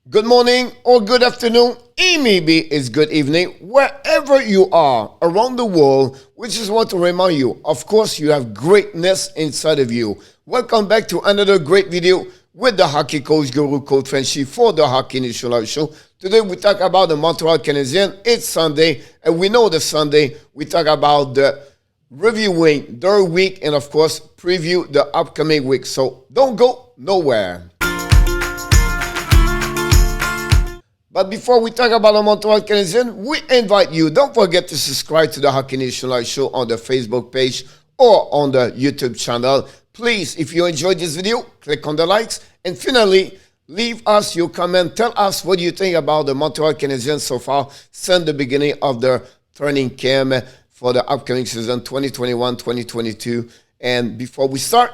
Good morning or good afternoon, it maybe it's good evening, wherever you are around the world. We just want to remind you, of course, you have greatness inside of you. Welcome back to another great video with the hockey coach, Guru Coach FRENCHY for the Hockey Initial Live Show. Today we talk about the Montreal Canadiens. It's Sunday, and we know the Sunday we talk about the reviewing their week and, of course, preview the upcoming week. So don't go nowhere. But before we talk about the Montreal Canadiens, we invite you, don't forget to subscribe to the Hockey Nation Live Show on the Facebook page or on the YouTube channel. Please, if you enjoyed this video, click on the likes. And finally, leave us your comment. Tell us what you think about the Montreal Canadiens so far since the beginning of the training camp for the upcoming season 2021-2022. And before we start,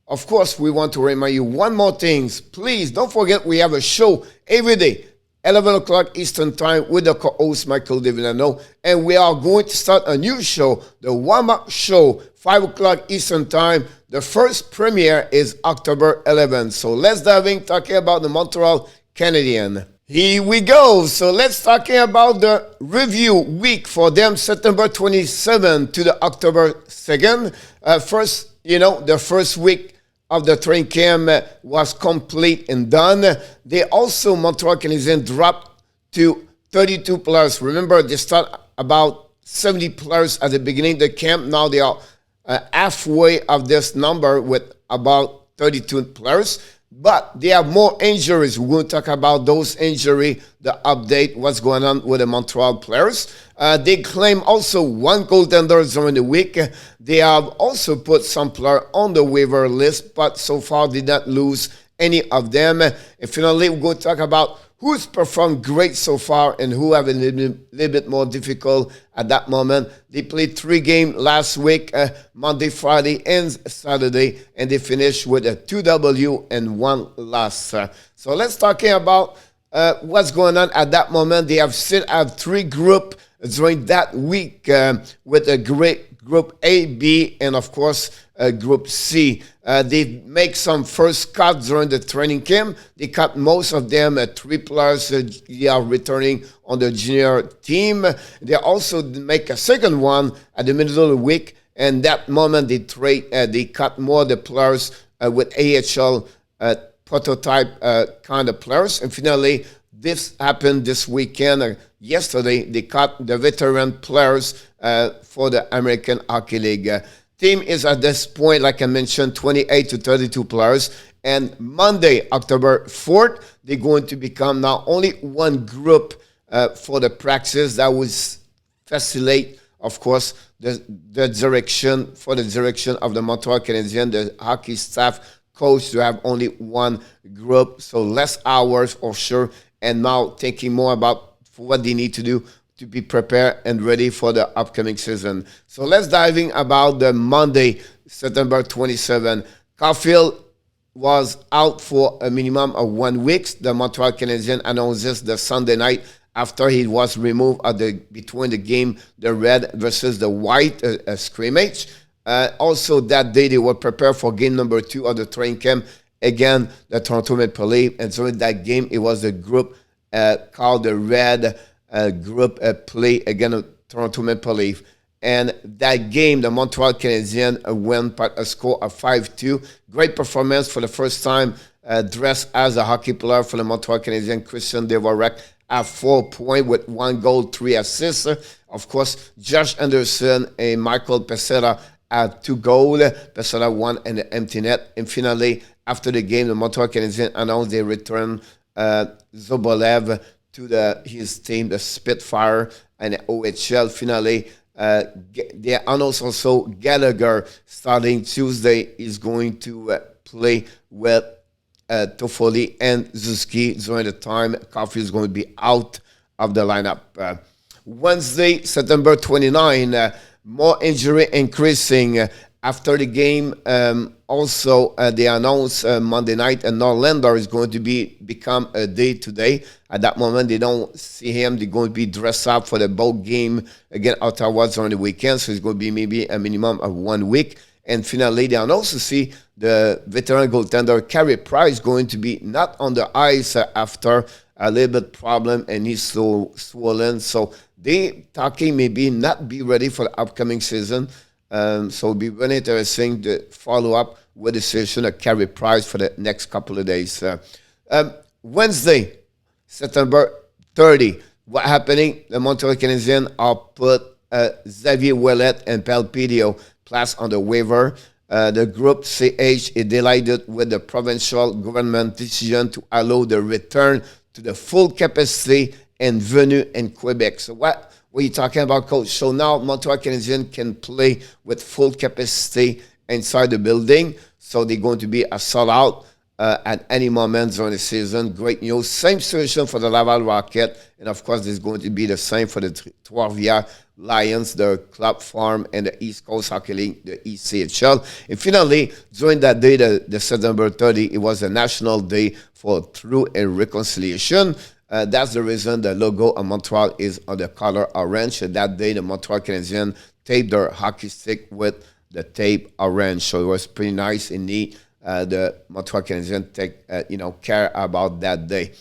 of course, we want to remind you one more thing. Please, don't forget we have a show every day. 11 o'clock Eastern Time with the co-host Michael Devinano. And we are going to start a new show, the warm-up show, 5 o'clock Eastern Time. The first premiere is October 11th. So let's dive in talking about the Montreal Canadiens. Here we go. So let's talk about the review week for them, September 27th to the October 2nd. The first week of the training camp was complete and done. They also, Montreal Canadiens, dropped to 32 players. Remember, they start about 70 players at the beginning of the camp. Now they are halfway of this number with about 32 players. But they have more injuries. We're going to talk about those injuries, the update, what's going on with the Montreal players. They claim also one goaltender during the week. They have also put some players on the waiver list, but so far did not lose any of them. And finally, we're going to talk about who's performed great so far and who have a little bit more difficult at that moment. They played 3 games last week, Monday, Friday, and Saturday, and they finished with a 2W and 1 loss. So let's talk about what's going on at that moment. They have still have 3 groups during that week with a great Group A, B, and of course, Group C. They make some first cuts during the training camp. They cut most of them at 3 players. They are returning on the junior team. They also make a second one at the middle of the week. And that moment they cut more of the players with AHL prototype kind of players. And finally, this happened this weekend. Yesterday, they cut the veteran players for the American Hockey League. Team is at this point, like I mentioned, 28 to 32 players. And Monday, October 4th, they're going to become now only one group for the practice. That will facilitate, of course, the direction of the Montreal Canadiens, the hockey staff coach, to have only one group. So less hours for sure. And now thinking more about what they need to do to be prepared and ready for the upcoming season. So let's dive in about the Monday, September 27. Caulfield was out for a minimum of 1 week. The Montreal Canadiens announced this the Sunday night after he was removed between the game, the red versus the white scrimmage. Also that day, they were prepared for game number 2 of the training camp. Again, the Toronto Maple Leafs. And so in that game, it was the group called the Red Group play against the Toronto Maple Leafs. And that game, the Montreal Canadiens won by a score of 5-2. Great performance for the first time dressed as a hockey player for the Montreal Canadiens. Christian Dvorak at 4 points with 1 goal, 3 assists. Of course, Josh Anderson and Michael Pesera had 2 goals. Pesera won in the empty net. And finally, after the game, the Montreal Canadiens announced they returned Zobolev to his team, the Spitfire, and the OHL. Finally, they announced also Gallagher starting Tuesday is going to play with Toffoli and Zuski during the time Caulfield is going to be out of the lineup. Wednesday, September 29, more injury increasing. After the game, they announced Monday night, and Norlander is going to become a day-to-day. At that moment, they don't see him. They're going to be dressed up for the bowl game against Ottawa during the weekend, so it's going to be maybe a minimum of 1 week. And finally, they also see the veteran goaltender Carey Price going to be not on the ice after a little bit problem and he's so swollen. So they talking maybe not be ready for the upcoming season. So it'll be really interesting to follow up with the situation of Carey Price for the next couple of days. Wednesday, September 30. What happening? The Montreal Canadiens are put Xavier Ouellet and Pelpidio placed on the waiver. The group CH is delighted with the provincial government decision to allow the return to the full capacity and venue in Quebec. So what are you talking about, Coach? So now Montreal Canadiens can play with full capacity inside the building. So they're going to be a sellout at any moment during the season. Great news. Same situation for the Laval Rocket. And of course, it's going to be the same for the Trois-Rivières Lions, the Club Farm, and the East Coast Hockey League, the ECHL. And finally, during that day, the September 30, it was a national day for truth and reconciliation. That's the reason the logo of Montreal is on the color orange. And that day, the Montreal Canadiens taped their hockey stick with the tape orange. So it was pretty nice and neat. The Montreal Canadiens take care about that day.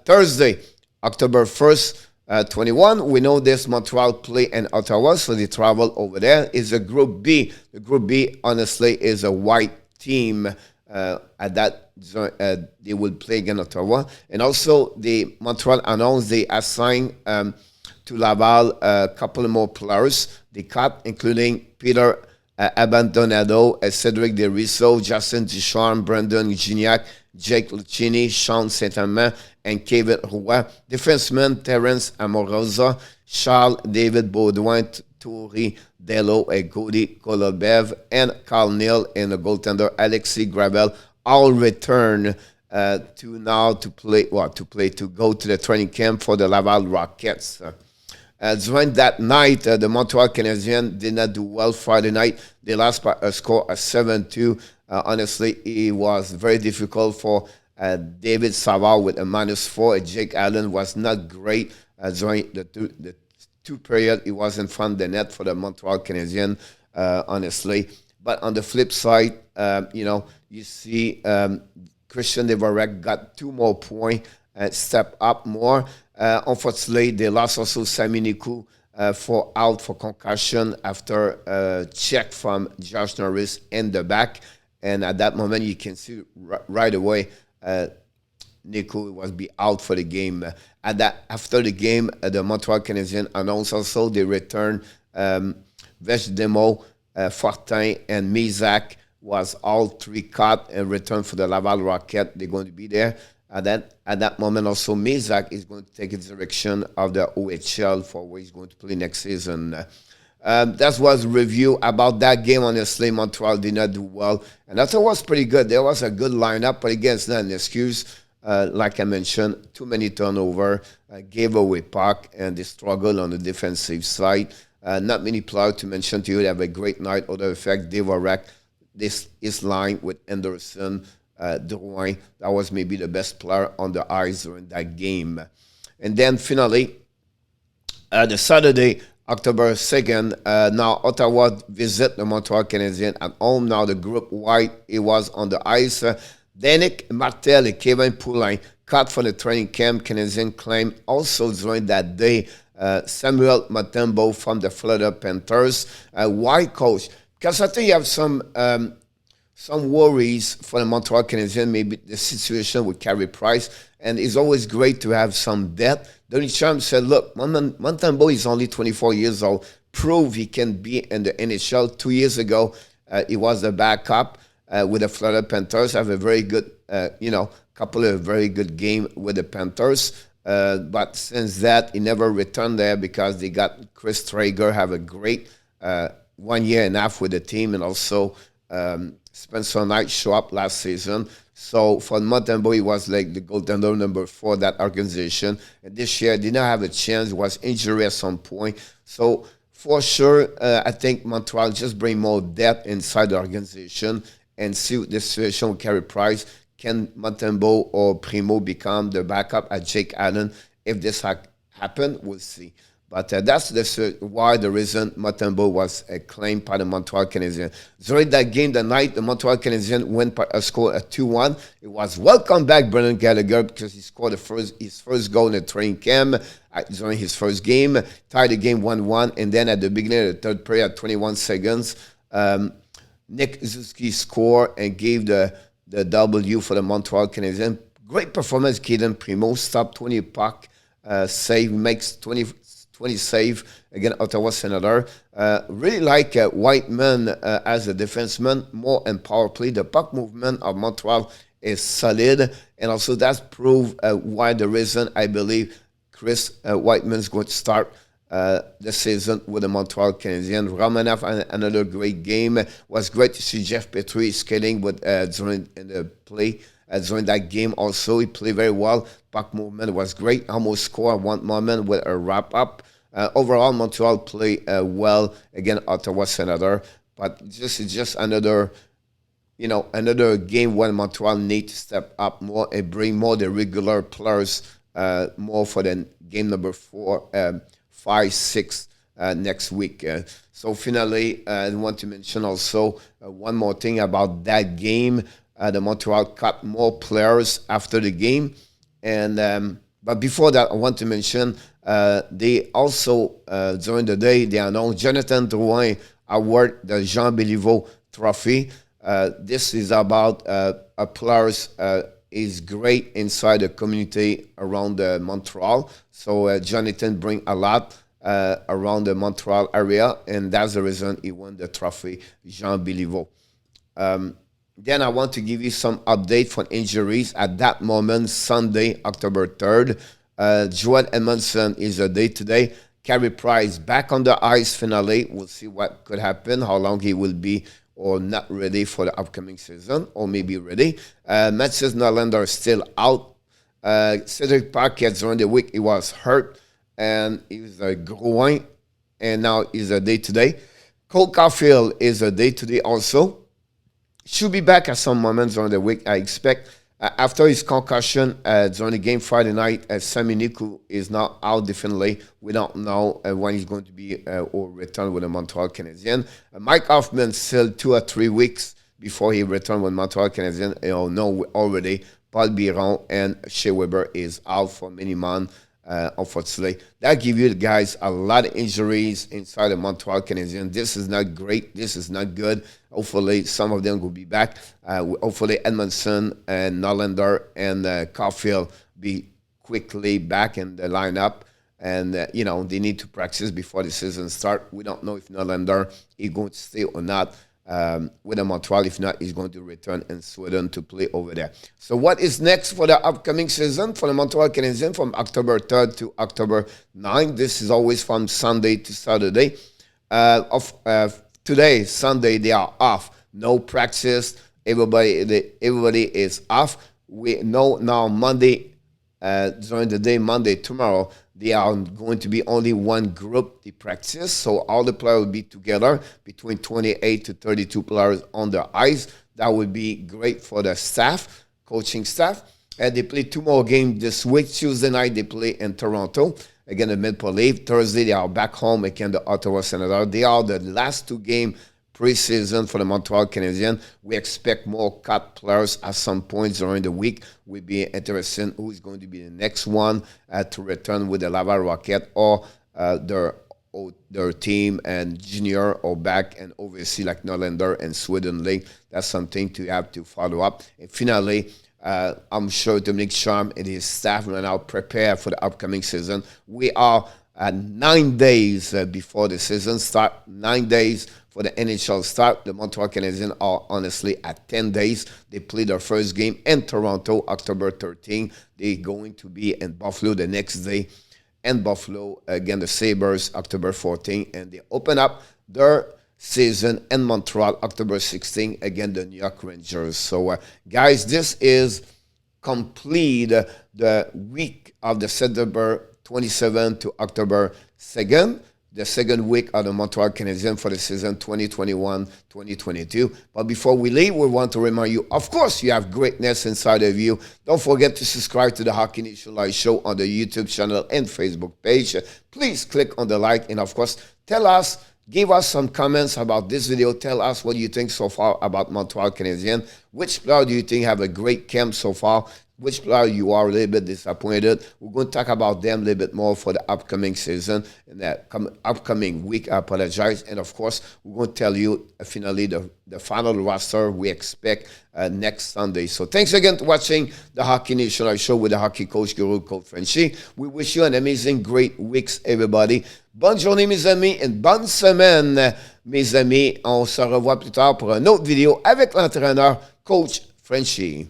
Thursday, October 1st, 21. We know this Montreal play in Ottawa, so they travel over there. It's a Group B. The Group B, honestly, is a white team. At that, they will play against Ottawa. And also, the Montreal announced they assigned to Laval a couple more players. They cut, including Peter Abandonado, Cedric Derisso, Justin Ducharme, Brandon Gignac, Jake Lucchini, Sean Saint-Amand, and Kevin Roy. Defenseman Terence Amorosa, Charles David Baudouin, Tori Dello, and Cody Kolobev, and Carl Neal, and the goaltender Alexis Gravel all return to go to the training camp for the Laval Rockets. During that night, the Montreal Canadiens did not do well Friday night. They lost by a score of 7-2. Honestly, it was very difficult for David Savard with a -4. Jake Allen was not great during the two period. He was in front of the net for the Montreal Canadiens, honestly. But on the flip side, you see Christian Devorek got 2 more points, step up more. Unfortunately, they lost also Sami Nikou out for concussion after a check from Josh Norris in the back. And at that moment, you can see right away Nikou was be out for the game. After the game, the Montreal Canadiens announced also they return Vesdemo, Fortin, and Mizak was all 3 cut and returned for the Laval Rocket. They're going to be there. At that moment, also, Mizak is going to take the direction of the OHL for where he's going to play next season. That was a review about that game. Honestly, Montreal did not do well. And that was pretty good. There was a good lineup, but again, it's not an excuse. Like I mentioned, too many turnover, gave away puck, and they struggled on the defensive side. Not many players to mention to you. They have a great night. Other effect, Devorek, this line with Anderson, Drouin, that was maybe the best player on the ice during that game. And then finally, the Saturday, October 2nd, now Ottawa visit the Montreal Canadiens at home. Now the group white, it was on the ice. Danick Martel and Kevin Poulin cut for the training camp. Canadiens claim also during that day Samuel Matembo from the Florida Panthers. Why, coach? Because I think you have some worries for the Montreal Canadiens, maybe the situation with Carey Price, and it's always great to have some depth. Donny Cham said, look, Montembeault is only 24 years old, prove he can be in the NHL. 2 years ago, he was the backup with the Florida Panthers, have a very good, couple of very good game with the Panthers. But since that, he never returned there because they got Chris Traeger, have a great 1 year and a half with the team, and also Spencer Knight show up last season. So for Montembeault, he was like the goaltender number 4 that organization. And this year, did not have a chance. He was injured at some point. So for sure, I think Montreal just bring more depth inside the organization and see the situation with Carey Price. Can Montembeault or Primo become the backup at Jake Allen? If this happen, we'll see. But that's why the reason Mutombo was claimed by the Montreal Canadiens. During that game, the night the Montreal Canadiens went by a score of 2-1. It was welcome back Brendan Gallagher because he scored his first goal in the training camp during his first game, tied the game 1-1, and then at the beginning of the third period, at 21 seconds, Nick Zuski scored and gave the W for the Montreal Canadiens. Great performance, Kaden Primo, stopped 20 puck, save, makes 20 save against Ottawa Senators. Really like Whiteman as a defenseman, more in power play. The puck movement of Montreal is solid, and also that's proved why the reason I believe Chris Whiteman is going to start the season with the Montreal Canadiens. Romanov, another great game. It was great to see Jeff Petrie skating during the play. During that game also, he played very well. Puck movement was great. Almost scored one moment with a wrap-up. Overall, Montreal played well against Ottawa Senators. But it's just another game when Montreal need to step up more and bring more the regular players more for the game number 4, 5, 6 next week. So finally, I want to mention also one more thing about that game. The Montreal cut more players after the game. And but before that, I want to mention they also, during the day, they announced Jonathan Drouin award the Jean Béliveau Trophy. This is about players is great inside the community around Montreal. So Jonathan bring a lot around the Montreal area, and that's the reason he won the trophy, Jean Béliveau. Then I want to give you some update for injuries. At that moment, Sunday, October 3rd, Joel Edmondson is a day today. Carey Price back on the ice finally. We'll see what could happen, how long he will be or not ready for the upcoming season, or maybe ready. Matthias Nylander is still out. Cedric Paquette during the week, he was hurt, and he was a groin, and now he's a day today. Cole Caulfield is a day today also. Should be back at some moments during the week, I expect. After his concussion during the game Friday night, Sami Niku is now out definitely. We don't know when he's going to be or return with the Montreal Canadiens. Mike Hoffman still 2 or 3 weeks before he returns with Montreal Canadiens. Know already Paul Biron and Shea Weber is out for many months. Unfortunately, that gives you guys a lot of injuries inside the Montreal Canadiens. This is not great. This is not good. Hopefully, some of them will be back. Hopefully, Edmondson and Nylander and Caulfield be quickly back in the lineup. And, they need to practice before the season starts. We don't know if Nylander is going to stay or not with the Montreal. If not, he's going to return in Sweden to play over there. So what is next for the upcoming season for the Montreal Canadiens from October 3rd to October 9th? This is always from Sunday to Saturday. Today, Sunday, they are off. No practice. Everybody is off. We know now Monday, during the day, Monday, tomorrow, they are going to be only one group, the practice. So all the players will be together, between 28 to 32 players on the ice. That would be great for the staff, coaching staff. And they play 2 more games this week. Tuesday night, they play in Toronto. Again, the Maple Leaf. Thursday, they are back home against the Ottawa Senators. They are the last 2 games preseason for the Montreal Canadiens. We expect more cut players at some point during the week. We'll be interested who is going to be the next one to return with the Laval Rocket or their team and junior or back and oversee like Nylander and Sweden League. That's something to have to follow up. And finally, I'm sure Dominic Charm and his staff will now prepare for the upcoming season. We are at 9 days before the season start, 9 days for the NHL start. The Montreal Canadiens are honestly at 10 days. They play their first game in Toronto, October 13. They're going to be in Buffalo the next day. In Buffalo, again, the Sabres, October 14. And they open up their season in Montreal, October 16, against the New York Rangers. So, guys, this is complete the week of the September 27 to October 2nd. the second week of the Montreal Canadiens for the season 2021-2022. But before we leave, we want to remind you, of course, you have greatness inside of you. Don't forget to subscribe to the Hockey Nation Live Show on the YouTube channel and Facebook page. Please click on the like, and of course, give us some comments about this video. Tell us what you think so far about Montreal Canadiens. Which player do you think have a great camp so far? Which player you are a little bit disappointed? We're going to talk about them a little bit more for the upcoming season and that upcoming week. I apologize. And of course, we're going to tell you finally the final roster we expect next Sunday. So thanks again for watching the Hockey Nation Live Show with the hockey coach guru, Coach Frenchy. We wish you an amazing, great weeks, everybody. Bonne journée, mes amis, et bonne semaine, mes amis. On se revoit plus tard pour une autre vidéo avec l'entraîneur, Coach Frenchy.